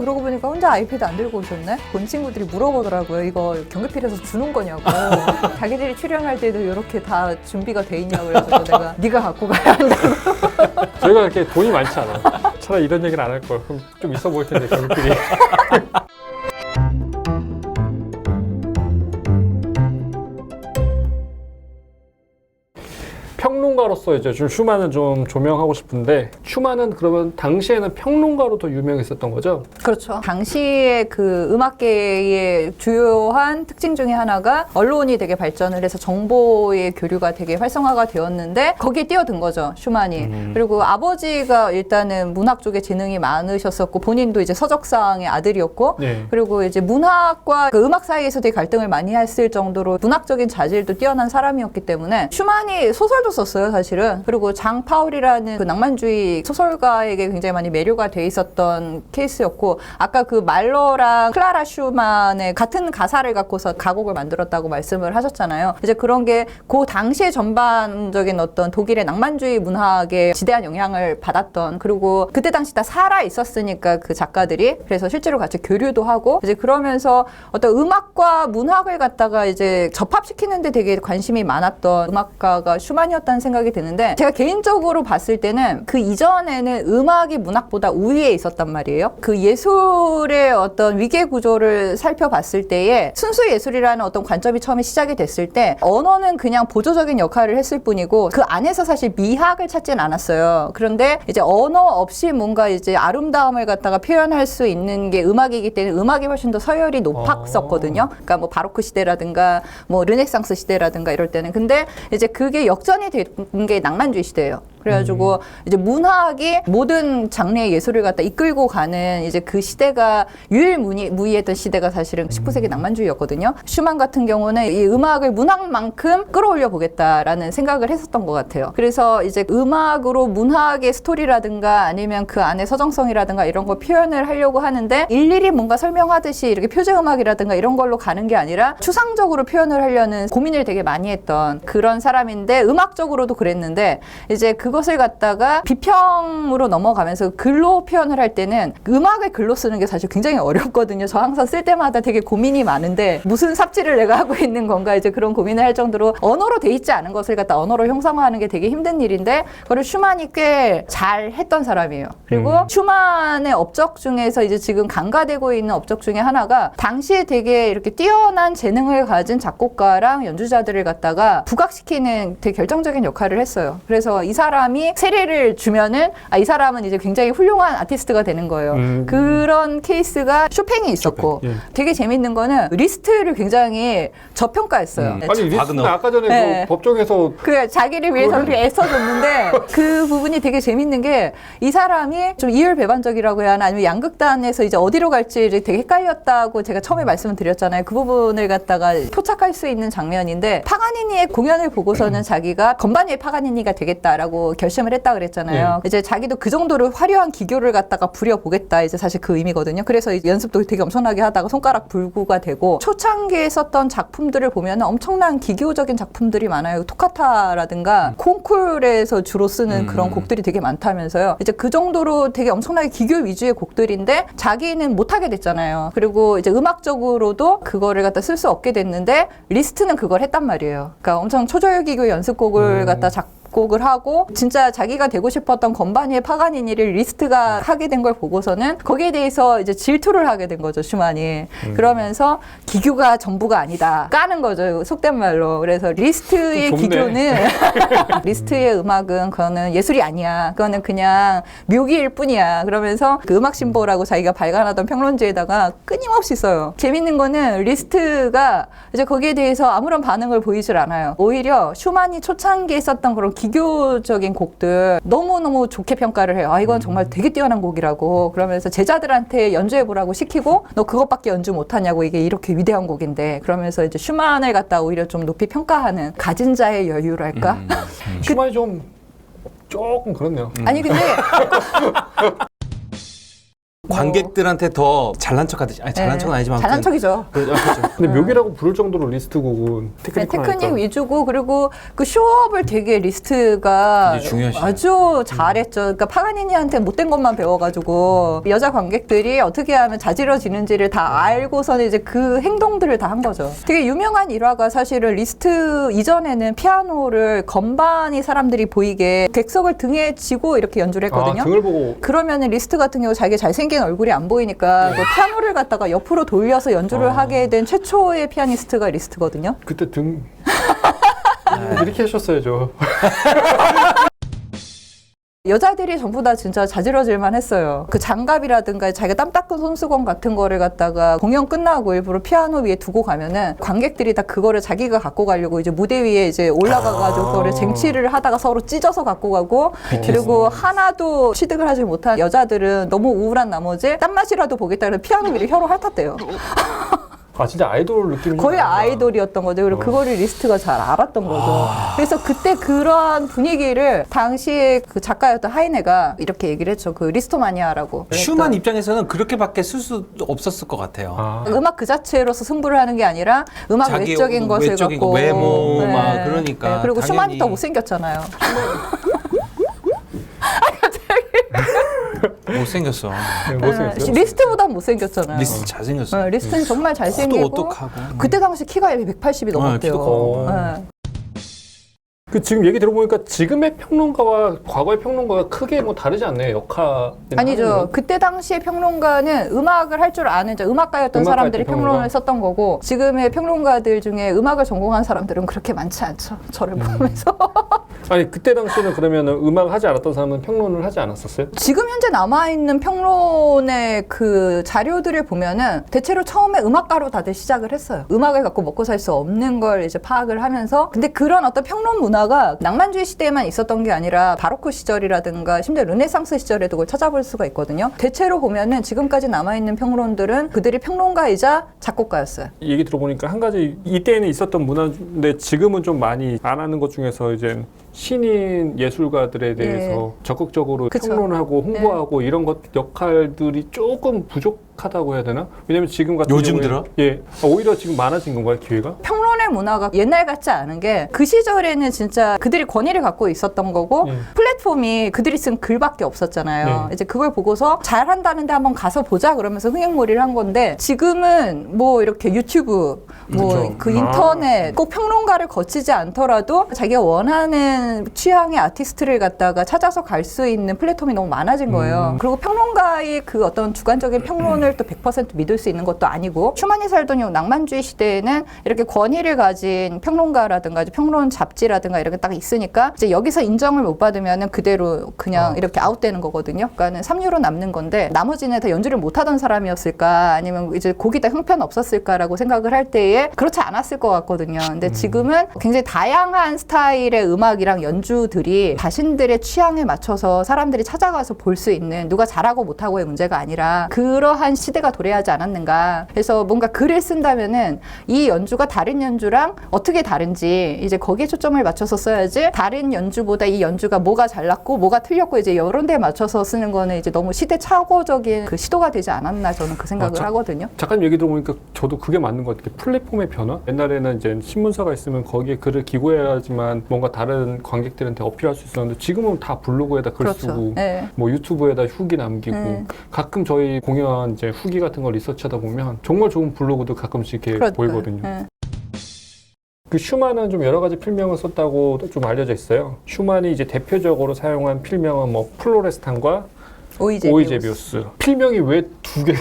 그러고 보니까 혼자 아이패드 안 들고 오셨네? 본 친구들이 물어보더라고요. 이거 경기필에서 주는 거냐고. 자기들이 출연할 때도 이렇게 다 준비가 돼 있냐고. 그래서 내가 네가 갖고 가야 한다고. 저희가 이렇게 돈이 많지 않아요. 차라리 이런 얘기를 안 할 걸. 그럼 좀 있어 보일 텐데 경기필이. 평론가로서 이제 좀 슈만을 좀 조명하고 싶은데, 슈만은 그러면 당시에는 평론가로 더 유명했었던 거죠? 그렇죠. 당시에 그 음악계의 주요한 특징 중에 하나가 언론이 되게 발전을 해서 정보의 교류가 되게 활성화가 되었는데 거기에 뛰어든 거죠, 슈만이. 그리고 아버지가 일단은 문학 쪽에 재능이 많으셨었고 본인도 이제 서적상의 아들이었고 네. 그리고 이제 문학과 그 음악 사이에서 되게 갈등을 많이 했을 정도로 문학적인 자질도 뛰어난 사람이었기 때문에 슈만이 소설도 썼어요, 사실은. 그리고 장 파울이라는 그 낭만주의 소설가에게 굉장히 많이 매료가 돼 있었던 케이스였고, 아까 그 말러랑 클라라 슈만의 같은 가사를 갖고서 가곡을 만들었다고 말씀을 하셨잖아요. 이제 그런 게 그 당시에 전반적인 어떤 독일의 낭만주의 문학에 지대한 영향을 받았던, 그리고 그때 당시 다 살아 있었으니까 그 작가들이, 그래서 실제로 같이 교류도 하고 이제 그러면서 어떤 음악과 문학을 갖다가 이제 접합시키는데 되게 관심이 많았던 음악가가 슈만이었다는 생각이 드는데, 제가 개인적으로 봤을 때는 그 이전에는 음악이 문학보다 우위에 있었단 말이에요. 그 예술의 어떤 위계 구조를 살펴봤을 때에 순수 예술이라는 어떤 관점이 처음에 시작이 됐을 때 언어는 그냥 보조적인 역할을 했을 뿐이고 그 안에서 사실 미학을 찾진 않았어요. 그런데 이제 언어 없이 뭔가 이제 아름다움을 갖다가 표현할 수 있는 게 음악이기 때문에 음악이 훨씬 더 서열이 높았었거든요. 그러니까 뭐 바로크 시대라든가 뭐 르네상스 시대라든가 이럴 때는. 근데 이제 그게 역전이 된 게 낭만주의 시대예요. 그래가지고 이제 문학이 모든 장르의 예술을 갖다 이끌고 가는 이제 그 시대가 유일무이했던 시대가 사실은 19세기 낭만주의였거든요. 슈만 같은 경우는 이 음악을 문학만큼 끌어올려 보겠다라는 생각을 했었던 것 같아요. 그래서 이제 음악으로 문학의 스토리라든가 아니면 그 안에 서정성이라든가 이런 걸 표현을 하려고 하는데 일일이 뭔가 설명하듯이 이렇게 표제음악이라든가 이런 걸로 가는 게 아니라 추상적으로 표현을 하려는 고민을 되게 많이 했던 그런 사람인데, 음악적으로도 그랬는데 이제 그것을 갖다가 비평으로 넘어가면서 글로 표현을 할 때는 음악을 글로 쓰는 게 사실 굉장히 어렵거든요. 저 항상 쓸 때마다 되게 고민이 많은데 무슨 삽질을 내가 하고 있는 건가 이제 그런 고민을 할 정도로 언어로 돼 있지 않은 것을 갖다 언어로 형상화하는 게 되게 힘든 일인데 그걸 슈만이 꽤 잘 했던 사람이에요. 그리고 슈만의 업적 중에서 이제 지금 간과되고 있는 업적 중에 하나가 당시에 되게 이렇게 뛰어난 재능을 가진 작곡가랑 연주자들을 갖다가 부각시키는 되게 결정적인 역할을 했어요. 그래서 이 사람이 세례를 주면은 이 사람은 이제 굉장히 훌륭한 아티스트가 되는 거예요. 그런 케이스가 쇼팽이 있었고, 쇼팽, 예. 되게 재밌는 거는 리스트를 굉장히 저평가했어요. 아니 리스트는 아까 전에 네. 그 법정에서 그 자기를 위해서 그렇게 애써줬는데 그 부분이 되게 재밌는 게 이 사람이 좀 이율배반적이라고 해야 하나 아니면 양극단에서 이제 어디로 갈지 되게 헷갈렸다고 제가 처음에 말씀을 드렸잖아요. 그 부분을 갖다가 포착할 수 있는 장면인데, 파가니니의 공연을 보고서는 자기가 건반니의 파가니니가 되겠다라고 결심을 했다 그랬잖아요. 이제 자기도 그 정도로 화려한 기교를 갖다가 부려보겠다, 이제 사실 그 의미거든요. 그래서 연습도 되게 엄청나게 하다가 손가락 불구가 되고, 초창기에 썼던 작품들을 보면 엄청난 기교적인 작품들이 많아요. 토카타라든가 콩쿨에서 주로 쓰는 그런 곡들이 되게 많다면서요. 이제 그 정도로 되게 엄청나게 기교 위주의 곡들인데 자기는 못하게 됐잖아요. 그리고 이제 음악적으로도 그거를 갖다 쓸 수 없게 됐는데 리스트는 그걸 했단 말이에요. 그러니까 엄청 초저기교 연습곡을 갖다 작곡을 하고 진짜 자기가 되고 싶었던 건반니의 파가니니를 리스트가 하게 된 걸 보고서는 거기에 대해서 이제 질투를 하게 된 거죠, 슈만이. 그러면서 기교가 전부가 아니다 까는 거죠, 속된 말로. 그래서 리스트의 기교는 리스트의 음악은 그거는 예술이 아니야, 그거는 그냥 묘기일 뿐이야, 그러면서 그 음악 신보라고 자기가 발간하던 평론지에다가 끊임없이 써요. 재밌는 거는 리스트가 이제 거기에 대해서 아무런 반응을 보이질 않아요. 오히려 슈만이 초창기에 썼던 그런 기교적인 곡들 너무너무 좋게 평가를 해요. 이건 정말 되게 뛰어난 곡이라고. 그러면서 제자들한테 연주해보라고 시키고, 너 그것밖에 연주 못하냐고, 이게 이렇게 위대한 곡인데. 그러면서 이제 슈만을 갖다 오히려 좀 높이 평가하는, 가진 자의 여유랄까? 슈만이 좀 조금 그렇네요. 아니 근데 관객들한테 더 잘난 척하듯이 아니 잘난 척은 아니지만 잘난 척이죠. 그렇죠. 근데 묘기라고 부를 정도로 리스트곡은 테크닉 위주고 그리고 그 쇼업을 되게 리스트가 굉장히 중요하시네요. 아주 잘했죠. 그러니까 파가니니한테 못된 것만 배워가지고 여자 관객들이 어떻게 하면 자지러지는지를 다 알고서는 이제 그 행동들을 다 한 거죠. 되게 유명한 일화가 사실은 리스트 이전에는 피아노를 건반이 사람들이 보이게 객석을 등에 지고 이렇게 연주를 했거든요. 등을 보고 그러면은 리스트 같은 경우 자기 잘생긴 얼굴이 안 보이니까 그 피아노를 갖다가 옆으로 돌려서 연주를 하게 된 최초의 피아니스트가 리스트거든요. 그때 등 이렇게 하셨어야죠. 여자들이 전부 다 진짜 자지러질만 했어요. 그 장갑이라든가 자기가 땀 닦은 손수건 같은 거를 갖다가 공연 끝나고 일부러 피아노 위에 두고 가면은 관객들이 다 그거를 자기가 갖고 가려고 이제 무대 위에 이제 올라가가지고 그거를 쟁취를 하다가 서로 찢어서 갖고 가고 그리고 하나도 취득을 하지 못한 여자들은 너무 우울한 나머지 땀맛이라도 보겠다 그래서 피아노 위를 혀로 핥았대요. 아 진짜 아이돌 느낌이 거의 나구나. 아이돌이었던 거죠. 그리고 그거를 리스트가 잘 알았던 거죠. 그래서 그때 그러한 분위기를 당시에 그 작가였던 하이네가 이렇게 얘기를 했죠. 그 리스토마니아라고. 슈만 입장에서는 그렇게밖에 쓸 수 없었을 것 같아요. 아. 음악 그 자체로서 승부를 하는 게 아니라 음악 자기 외적인 것을 외적인 갖고 거, 외모 막 그러니까 그리고 당연히- 슈만이 더 못생겼잖아요. 못생겼어. 네, 못생겼어요. 리스트보단 못생겼잖아요. 리스트 잘생겼어. 리스트는 정말 코도 잘생기고 어떡하고. 그때 당시 키가 180이 넘었대요. 키도 커. 네. 그 지금 얘기 들어보니까 지금의 평론가와 과거의 평론가가 크게 뭐 다르지 않네요. 역할 아니죠. 그때 당시의 평론가는 음악을 할 줄 아는 음악가였던 음악가 사람들이 평론가? 평론을 썼던 거고 지금의 평론가들 중에 음악을 전공한 사람들은 그렇게 많지 않죠. 저를 포함해서. 아니 그때 당시에는 그러면 음악을 하지 않았던 사람은 평론을 하지 않았었어요? 지금 현재 남아있는 평론의 그 자료들을 보면은 대체로 처음에 음악가로 다들 시작을 했어요. 음악을 갖고 먹고 살 수 없는 걸 이제 파악을 하면서 근데 그런 어떤 평론 문화가 낭만주의 시대에만 있었던 게 아니라 바로크 시절이라든가 심지어 르네상스 시절에도 그걸 찾아볼 수가 있거든요. 대체로 보면은 지금까지 남아있는 평론들은 그들이 평론가이자 작곡가였어요. 얘기 들어보니까 한 가지 이때에는 있었던 문화인데 지금은 좀 많이 안 하는 것 중에서 이제 신인 예술가들에 대해서 적극적으로 그쵸. 평론하고 홍보하고 이런 것 역할들이 조금 부족하다고 해야 되나? 왜냐면 지금 같은 요즘 경우에 들어? 예 오히려 지금 많아진 건가요 기회가? 평론의 문화가 옛날 같지 않은 게 그 시절에는 진짜 그들이 권위를 갖고 있었던 거고 플랫폼이 그들이 쓴 글밖에 없었잖아요. 네. 이제 그걸 보고서 잘한다는데 한번 가서 보자 그러면서 흥행몰이를 한 건데 지금은 뭐 이렇게 유튜브 뭐 그쵸. 그 인터넷 꼭 평론가를 거치지 않더라도 자기가 원하는 취향의 아티스트를 갖다가 찾아서 갈 수 있는 플랫폼이 너무 많아진 거예요. 그리고 평론가의 그 어떤 주관적인 평론을 또 100% 믿을 수 있는 것도 아니고 슈만이 살던 요 낭만주의 시대에는 이렇게 권위를 가진 평론가라든가 평론 잡지라든가 이렇게 딱 있으니까 이제 여기서 인정을 못 받으면은 그대로 그냥 이렇게 아웃되는 거거든요. 그러니까는 삼류로 남는 건데 나머지는 다 연주를 못하던 사람이었을까 아니면 이제 곡이 다 형편없었을까라고 생각을 할 때에 그렇지 않았을 것 같거든요. 근데 지금은 굉장히 다양한 스타일의 음악이랑 연주들이 자신들의 취향에 맞춰서 사람들이 찾아가서 볼 수 있는 누가 잘하고 못하고의 문제가 아니라 그러한 시대가 도래하지 않았는가. 그래서 뭔가 글을 쓴다면은 이 연주가 다른 연주랑 어떻게 다른지 이제 거기에 초점을 맞춰서 써야지 다른 연주보다 이 연주가 뭐가 잘났고 뭐가 틀렸고 이제 이런 데에 맞춰서 쓰는 거는 이제 너무 시대착오적인 그 시도가 되지 않았나 저는 그 생각을 하거든요. 잠깐 얘기 들어보니까 저도 그게 맞는 것 같아요. 플랫폼의 변화? 옛날에는 이제 신문사가 있으면 거기에 글을 기고해야지만 뭔가 다른 관객들한테 어필할 수 있었는데 지금은 다 블로그에다 글 그렇죠. 쓰고 네. 뭐 유튜브에다 후기 남기고 가끔 저희 공연 이제 후기 같은 걸 리서치하다 보면 정말 좋은 블로그도 가끔씩 이렇게 그러니까요. 보이거든요. 네. 그 슈만은 좀 여러 가지 필명을 썼다고 좀 알려져 있어요. 슈만이 이제 대표적으로 사용한 필명은 뭐 플로레스탄과 오이제비우스. 필명이 왜 두 개?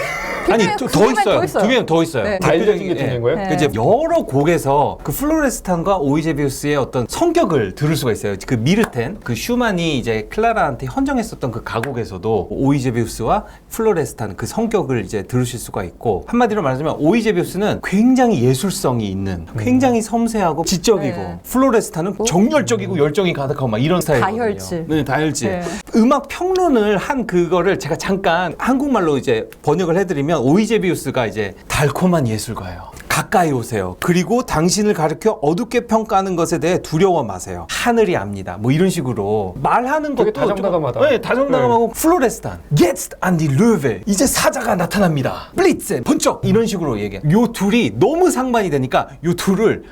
아니 두 더 개면 있어요. 더 있어요. 두 개는 더 있어요. 네. 알려진 게 두 개인 거예요? 네. 그 이제 여러 곡에서 그 플로레스탄과 오이제비우스의 어떤 성격을 들을 수가 있어요. 그 미르텐, 그 슈만이 이제 클라라한테 헌정했었던 그 가곡에서도 오이제비우스와 플로레스탄 그 성격을 이제 들으실 수가 있고 한마디로 말하자면 오이제비우스는 굉장히 예술성이 있는 굉장히 섬세하고 지적이고 네. 플로레스탄은 정열적이고 열정이 가득하고 막 이런 스타일이거든요. 다혈질. 네, 다혈질. 네. 음악 평론을 한 그거를 제가 잠깐 한국말로 이제 번역을 해드리면 오이제비우스가 이제 달콤한 예술가예요. 가까이 오세요. 그리고 당신을 가리켜 어둡게 평가하는 것에 대해 두려워 마세요. 하늘이 압니다. 뭐 이런 식으로 말하는 것도 되게 다정다감하다. 네, 다정다감하고 플로레스탄, Jetzt an die Löwe. 이제 사자가 나타납니다. 블리tzen, 번쩍 이런 식으로 얘기해. 요 둘이 너무 상반이 되니까 요 둘을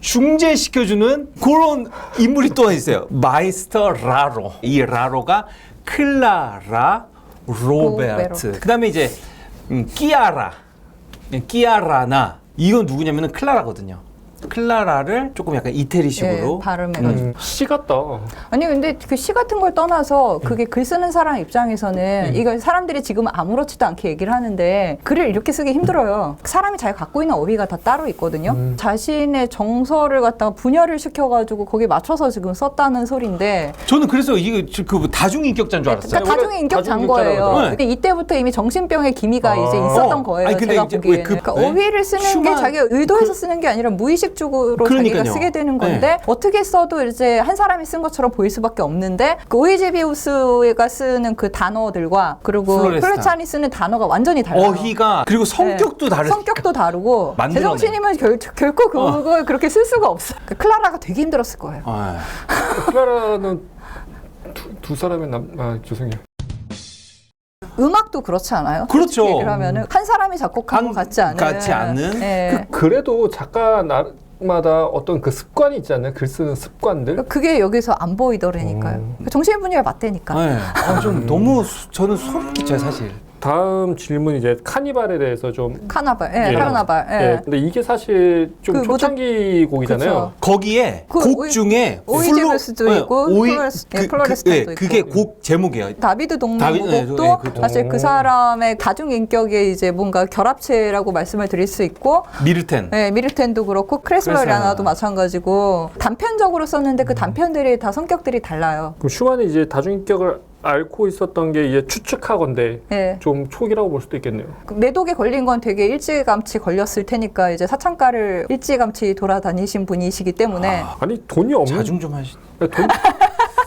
중재시켜주는 그런 인물이 또 있어요. 마이스터 라로. 이 라로가 클라라 로베르트. 그 다음에 이제 끼아라나. 이건 누구냐면은 클라라거든요. 클라라를 조금 약간 이태리식으로 발음해가지고 시 같다. 아니 근데 그 시 같은 걸 떠나서 그게 글 쓰는 사람 입장에서는 이걸 사람들이 지금 아무렇지도 않게 얘기를 하는데 글을 이렇게 쓰기 힘들어요. 사람이 자기가 갖고 있는 어휘가 다 따로 있거든요. 자신의 정서를 갖다가 분열을 시켜가지고 거기에 맞춰서 지금 썼다는 소리인데 저는 그래서 이거 그 다중인격자인 줄 알았어요. 그러니까 다중인격자인 거예요. 네. 근데 이때부터 이미 정신병의 기미가 이제 있었던 거예요. 아니, 근데 제가 이제 보기에는. 그, 그러니까 네? 어휘를 쓰는 게 자기가 의도해서 쓰는 게 아니라 무의식적으로 그러니까요. 자기가 쓰게 되는 건데 네. 어떻게 써도 이제 한 사람이 쓴 것처럼 보일 수밖에 없는데 그 오이제비우스가 쓰는 그 단어들과 그리고 플로레스탄이 쓰는 단어가 완전히 달라요. 어휘가 그리고 성격도 다르니까. 성격도 다르고 만들어내. 제정신이면 결코 그걸 그렇게 쓸 수가 없어. 그 클라라가 되게 힘들었을 거예요. 클라라는 두 사람의 죄송해요. 음악도 그렇지 않아요? 그렇죠. 솔직히 얘기를 하면은 한 사람이 작곡한 것 같지 않은. 네. 그래도 작가마다 어떤 그 습관이 있지 않나요? 글 쓰는 습관들. 그게 여기서 안 보이더라니까요. 정신분열 맞대니까. 네. 좀 너무 저는 소름 끼쳐요 사실. 다음 질문 이제 카니발에 대해서 좀. 카나발, 예. 카나발. 예. 예. 근데 이게 사실 좀 그 초창기 곡이잖아요. 거기에 그 곡 중에 오이제베스도 있고 플로레스탄도 그게 있고. 곡 제목이에요. 다비드 동무곡도 네, 사실 그 사람의 다중인격의 이제 뭔가 결합체라고 말씀을 드릴 수 있고 미르텐. 네, 미르텐도 그렇고 크레슬러리아나도 마찬가지고 단편적으로 썼는데 그 단편들이 다 성격들이 달라요. 그럼 슈만이 이제 다중인격을 앓고 있었던 게 이제 추측하건데 네. 좀 초기라고 볼 수도 있겠네요. 매독에 걸린 건 되게 일찌감치 걸렸을 테니까 이제 사창가를 일찌감치 돌아다니신 분이시기 때문에 아니 돈이 없는 자중 좀 하시.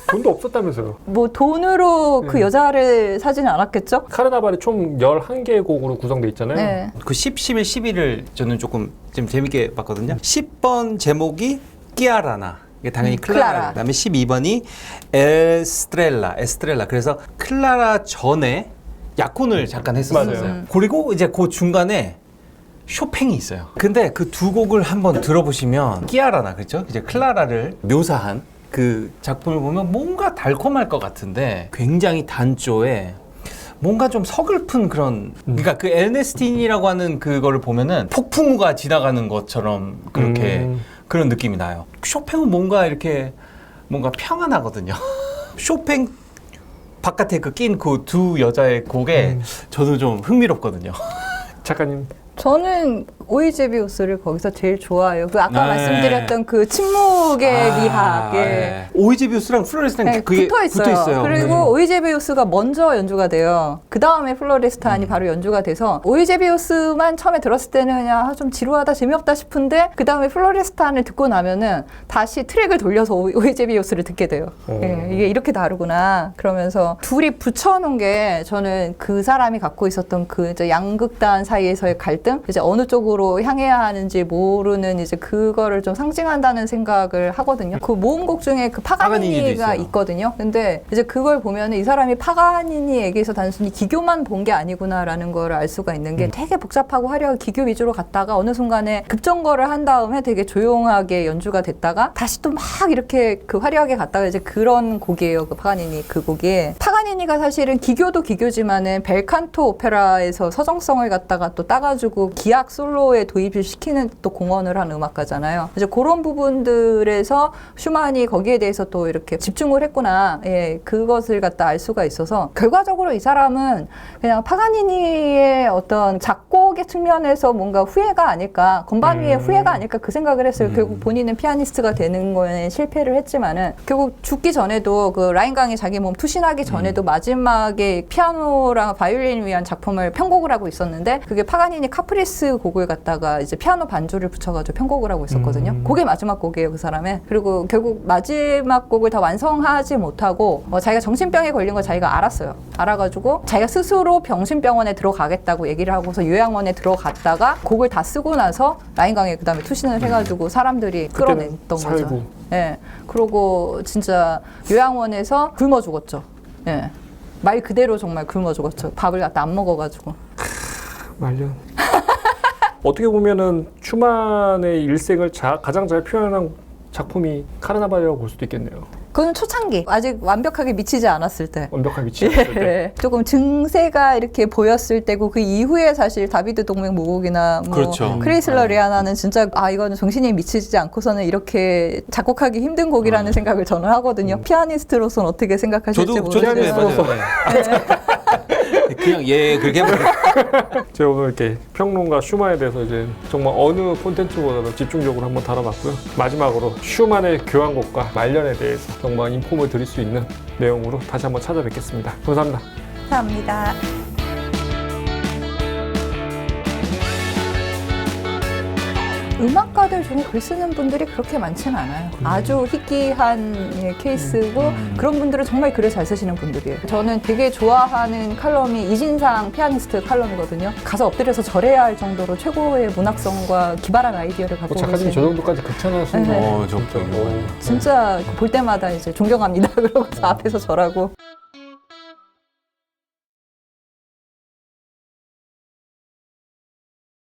돈도 없었다면서요. 뭐 돈으로 그 여자를 사지는 않았겠죠? 카르나발이 총 11개의 곡으로 구성돼 있잖아요. 네. 그 10, 11, 12를 저는 조금 좀 재밌게 봤거든요. 10번 제목이 끼아라나. 이게 당연히 클라라. 그다음에 12번이 에스트렐라. 그래서 클라라 전에 약혼을 잠깐 했었어요. 맞아요. 그리고 이제 그 중간에 쇼팽이 있어요. 근데 그 두 곡을 한번 들어보시면 끼아라나 그렇죠? 이제 클라라를 묘사한 그 작품을 보면 뭔가 달콤할 것 같은데 굉장히 단조에 뭔가 좀 서글픈 그런 그러니까 그 엘네스틴이라고 하는 그거를 보면은 폭풍우가 지나가는 것처럼 그렇게 그런 느낌이 나요. 쇼팽은 뭔가 이렇게 뭔가 평안하거든요. 쇼팽 바깥에 그 낀 그 두 여자의 곡에 저도 좀 흥미롭거든요. 작가님. 저는 오이제비우스를 거기서 제일 좋아해요. 그 아까 말씀드렸던 그 침묵의 미학. 예. 오이제비우스랑 플로레스탄이 그게 붙어 있어요. 그리고 오이제비우스가 먼저 연주가 돼요. 그 다음에 플로레스탄이 바로 연주가 돼서 오이제비우스만 처음에 들었을 때는 그냥 좀 지루하다 재미없다 싶은데 그 다음에 플로레스탄을 듣고 나면은 다시 트랙을 돌려서 오이제비우스를 듣게 돼요. 예, 이게 이렇게 다르구나. 그러면서 둘이 붙여놓은 게 저는 그 사람이 갖고 있었던 그 이제 양극단 사이에서의 갈등, 이제 어느 쪽으로 향해야 하는지 모르는 이제 그거를 좀 상징한다는 생각을 하거든요. 그 모음곡 중에 그 파가니니가 있거든요. 근데 이제 그걸 보면 이 사람이 파가니니에게서 단순히 기교만 본 게 아니구나라는 걸 알 수가 있는 게 되게 복잡하고 화려하게 기교 위주로 갔다가 어느 순간에 급정거를 한 다음에 되게 조용하게 연주가 됐다가 다시 또 막 이렇게 그 화려하게 갔다가 이제 그런 곡이에요. 그 파가니니 그 곡이. 파가니니가 사실은 기교도 기교지만은 벨칸토 오페라에서 서정성을 갖다가 또 따가지고 기악 솔로에 도입을 시키는 또 공헌을 한 음악가잖아요. 이제 그런 부분들에서 슈만이 거기에 대해서 또 이렇게 집중을 했구나. 예, 그것을 갖다 알 수가 있어서 결과적으로 이 사람은 그냥 파가니니의 어떤 작곡의 측면에서 뭔가 후회가 아닐까, 건반 위의 후회가 아닐까 그 생각을 했어요. 결국 본인은 피아니스트가 되는 거에 실패를 했지만은 결국 죽기 전에도 그 라인강이 자기 몸 투신하기 전에도 마지막에 피아노랑 바이올린을 위한 작품을 편곡을 하고 있었는데 그게 파가니니 카프리스 곡을 갖다가 이제 피아노 반주를 붙여가지고 편곡을 하고 있었거든요. 그게 마지막 곡이에요, 그 사람의. 그리고 결국 마지막 곡을 다 완성하지 못하고 자기가 정신병에 걸린 걸 자기가 알았어요. 알아가지고 자기가 스스로 병신병원에 들어가겠다고 얘기를 하고서 요양원에 요양원에 들어갔다가 곡을 다 쓰고 나서 라인 강에 그다음에 투신을 해가지고 사람들이 끌어냈던 거죠. 살고. 예. 그러고 진짜 요양원에서 굶어 죽었죠. 예. 말 그대로 정말 굶어 죽었죠. 밥을 갖다 안 먹어가지고. 말년. 어떻게 보면은 슈만의 일생을 가장 잘 표현한 작품이 카르나발이라고 볼 수도 있겠네요. 그건 초창기. 아직 완벽하게 미치지 않았을 때. 완벽하게 미치었을 때. 예. 조금 증세가 이렇게 보였을 때고 그 이후에 사실 다비드 동맹 모국이나 뭐 그렇죠. 크리슬러 리아나는 진짜 이거는 정신이 미치지 않고서는 이렇게 작곡하기 힘든 곡이라는 생각을 저는 하거든요. 피아니스트로서는 어떻게 생각하실지 저도 모르겠어요. 그냥 그렇게 하면 제가 오늘 이렇게 평론가 슈만에 대해서 이제 정말 어느 콘텐츠보다도 집중적으로 한번 다뤄봤고요. 마지막으로 슈만의 교향곡과 말년에 대해서 정말 인폼을 드릴 수 있는 내용으로 다시 한번 찾아뵙겠습니다. 감사합니다. 감사합니다. 음악가들 중에 글 쓰는 분들이 그렇게 많지는 않아요. 아주 희귀한 케이스고 그런 분들은 정말 글을 잘 쓰시는 분들이에요. 저는 되게 좋아하는 칼럼이 이진상 피아니스트 칼럼이거든요. 가서 엎드려서 절해야 할 정도로 최고의 문학성과 기발한 아이디어를 갖고 작가님이 저 계시는 정도까지 극찬하시는 네. 거 저 진짜 진짜 볼 때마다 이제 존경합니다. 그러고서 앞에서 절하고